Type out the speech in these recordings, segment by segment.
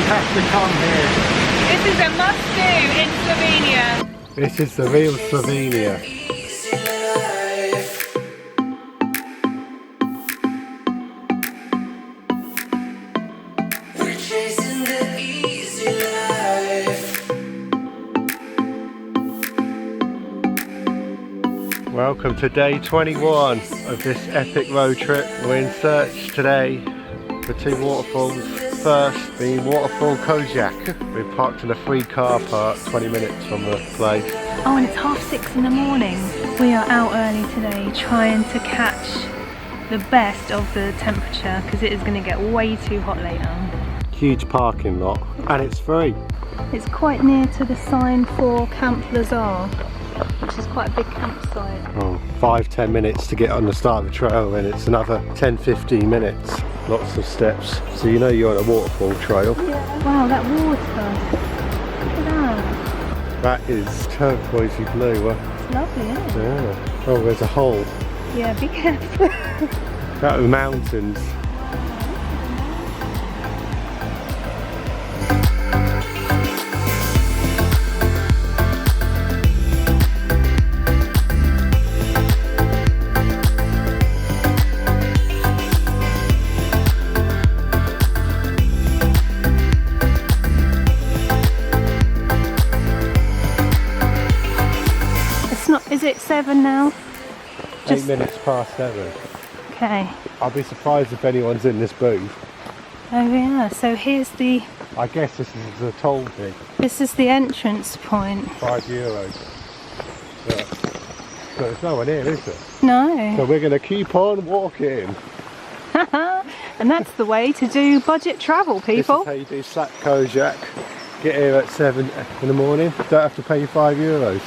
have to come here. This is a must-do in Slovenia. This is the real Slovenia. Welcome to day 21 of this epic road trip. We're in search today for two waterfalls. First being waterfall Kozjak. We're parked in a free car park 20 minutes from the place. Oh, and it's 6:30 in the morning. We are out early today trying to catch the best of the temperature because it is going to get way too hot later. Huge parking lot and it's free. It's quite near to the sign for Camp Lazar, which is quite a big campsite. Oh, 5-10 minutes to get on the start of the trail, and it's another 10-15 minutes. Lots of steps. So you know you're on a waterfall trail. Yeah. Wow, that water. Look at that. That is turquoisey blue. It's lovely, isn't it? Yeah. Oh, there's a hole. Yeah, be careful. That are the mountains. Is it 7 now? 8 minutes past 7. Okay. I'll be surprised if anyone's in this booth. Oh yeah, so here's the... I guess this is the toll thing. This is the entrance point. €5. But there's no one here, is there? No. So we're going to keep on walking. And that's the way to do budget travel, people. This is how you do Slack Kozjak. Get here at 7 in the morning. Don't have to pay €5.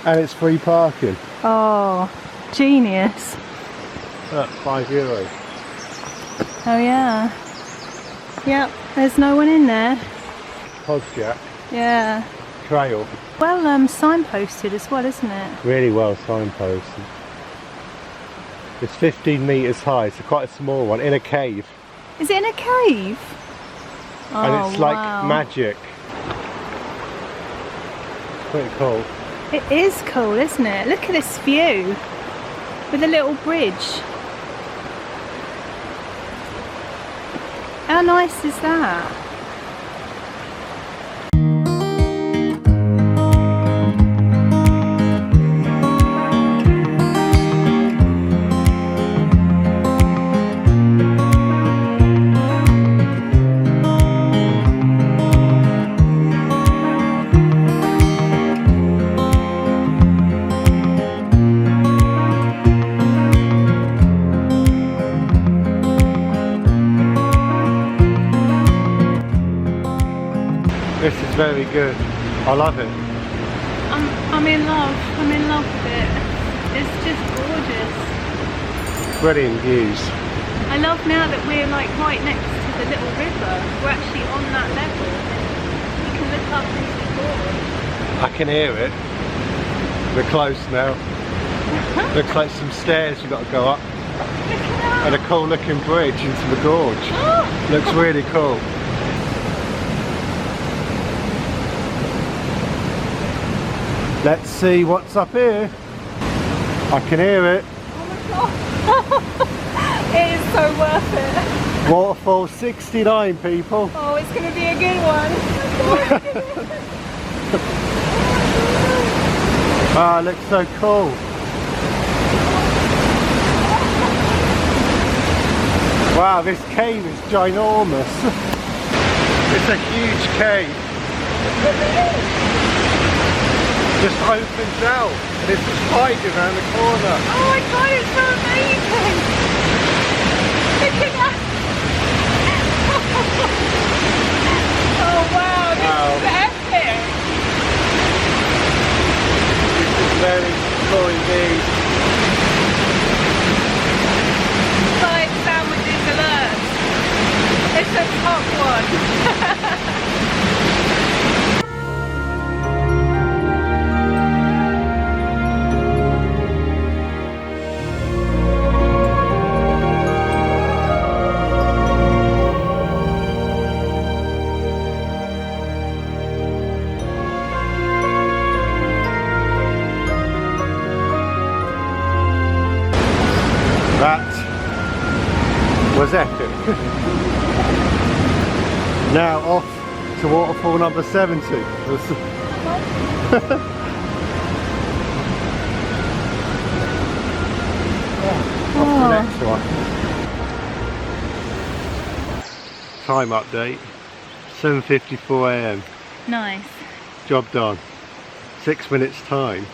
And it's free parking. Oh, genius. €5. Oh yeah. Yep, there's no one in there. Kozjak Yeah. trail. Well signposted as well, isn't it? Really well signposted. It's 15 metres high, so quite a small one, in a cave. Is it in a cave? Oh, And it's like wow. magic. Pretty cool. It is cool, isn't it? Look at this view with a little bridge. How nice is that? This is very good. I love it. I'm in love. I'm in love with it. It's just gorgeous. Brilliant views. I love now that we're like right next to the little river. We're actually on that level. You can look up into the gorge. I can hear it. We're close now. Looks like some stairs you've got to go up. Look at that. And a cool looking bridge into the gorge. Looks really cool. Let's see what's up here. I can hear it. Oh my god. It is so worth it. Waterfall 69, people. Oh, it's going to be a good one. Ah, it looks so cool. Wow, this cave is ginormous. It's a huge cave. Just opens out and it's just hiding around the corner. Oh my god, it's so amazing! Look at that! Oh wow, this is epic! This is very cool indeed. 5 sandwiches alert! It's a top one! Now off to waterfall number 70. Off to the next one. Time update, 7:54 AM. Nice. Job done. 6 minutes time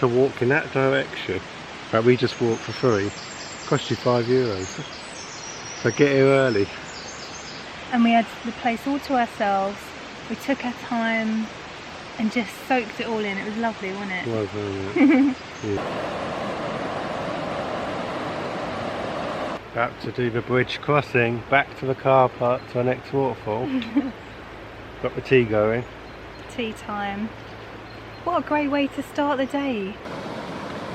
to walk in that direction. But we just walked for free. Cost you €5. So get here early. And we had the place all to ourselves. We took our time and just soaked it all in. It was lovely, wasn't it? Well done, yeah. About to do the bridge crossing, back to the car park to our next waterfall. Got the tea going. Tea time. What a great way to start the day.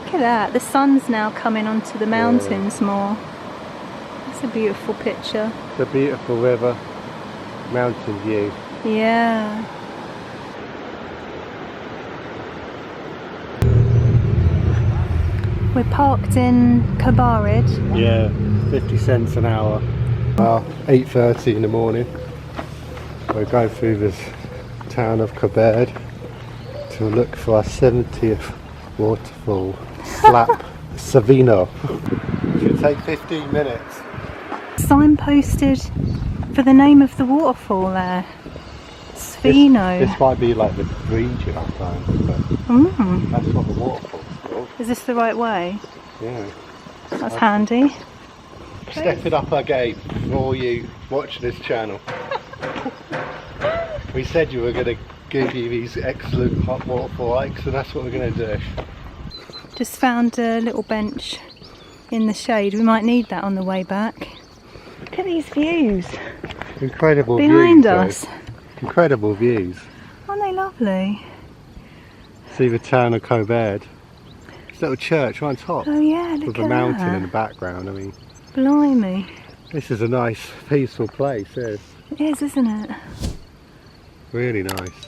Look at that, the sun's now coming onto the mountains more. That's a beautiful picture. The beautiful river, mountain view. Yeah. We're parked in Kabarid. Yeah, 50 cents an hour. 8:30 in the morning. We're going through this town of Kabarid to look for our 70th waterfall, Slap Savino. Should take 15 minutes. Signposted for the name of the waterfall there. Svino. This might be like the region up there, but that's what the waterfall's called. Is this the right way? Yeah. That's handy. Stepping up our game for all you watching this channel. We said you were going to give you these excellent hot waterfall hikes, and that's what we're going to do. Just found a little bench in the shade. We might need that on the way back. Look at these views. Incredible behind views. us. Incredible views. Aren't they lovely? See the town of Kabarid. This little church right on top. Oh yeah, look with at a mountain that. in the background. I mean, blimey. this is a nice, peaceful place. Yes. It is, isn't it? Really nice.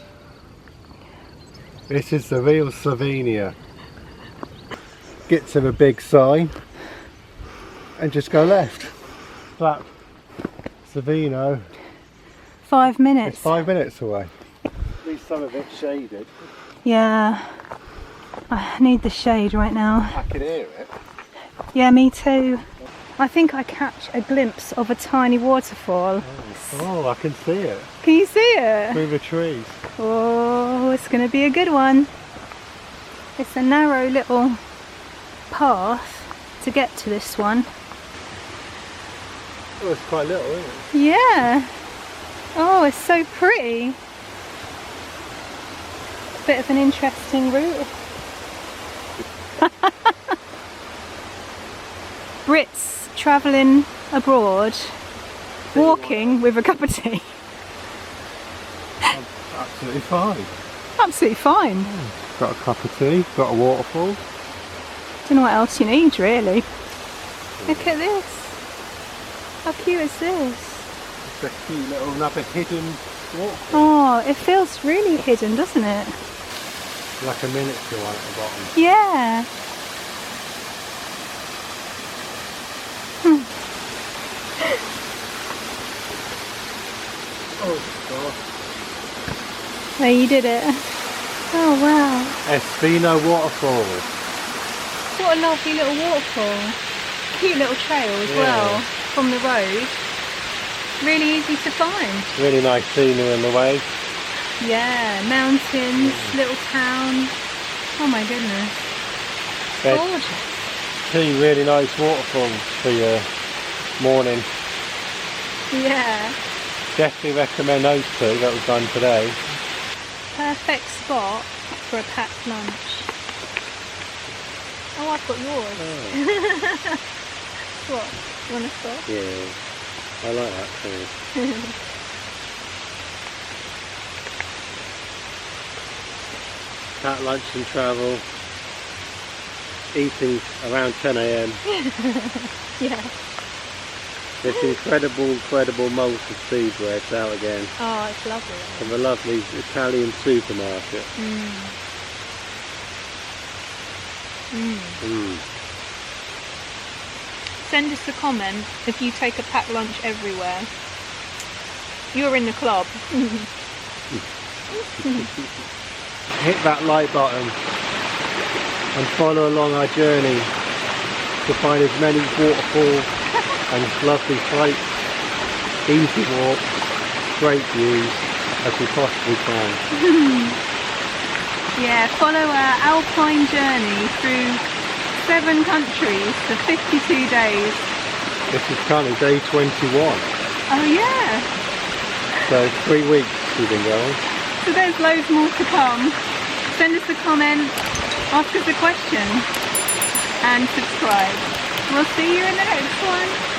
This is the real Slovenia. Get to the big sign and just go left. Slap Savino. 5 minutes. It's 5 minutes away. At least some of it's shaded. Yeah. I need the shade right now. I can hear it. Yeah, me too. I think I catch a glimpse of a tiny waterfall. Oh, I can see it. Can you see it? Through the trees. Oh, it's going to be a good one. It's a narrow little path to get to this one. Oh, it's quite little, isn't it? Yeah. Oh, it's so pretty. Bit of an interesting route. Brits travelling abroad, walking with a cup of tea. Absolutely fine. Absolutely fine. Got a cup of tea, got a waterfall. Don't know what else you need, really. Look at this. How cute is this? It's a cute little another hidden waterfall. Oh, it feels really hidden, doesn't it? Like a miniature one at the bottom. Yeah. Oh, God. There, you did it. Oh, wow. Espino Waterfall. What a lovely little waterfall. Cute little trail as well from the road. Really easy to find. Really nice scenery on the way. Yeah, mountains, little town. Oh my goodness. There's Gorgeous. 2 really nice waterfalls for your morning. Yeah. Definitely recommend those 2 that we've done today. Perfect spot for a packed lunch. Oh, I've got yours. Oh. What? You want to stop? Yeah, I like that too. Packed lunch and travel. Eating around 10 AM. Yeah. This incredible malted seed bread's out again. Oh, it's lovely. From a lovely Italian supermarket. Send us a comment if you take a packed lunch everywhere. You're in the club. Hit that like button and follow along our journey to find as many waterfalls and lovely sights, easy walks, great views as we possibly can. Yeah, follow our alpine journey through 7 countries for 52 days. This is currently day 21. Oh yeah! So 3 weeks we've been going. So there's loads more to come. Send us a comment, ask us a question, and subscribe. We'll see you in the next one.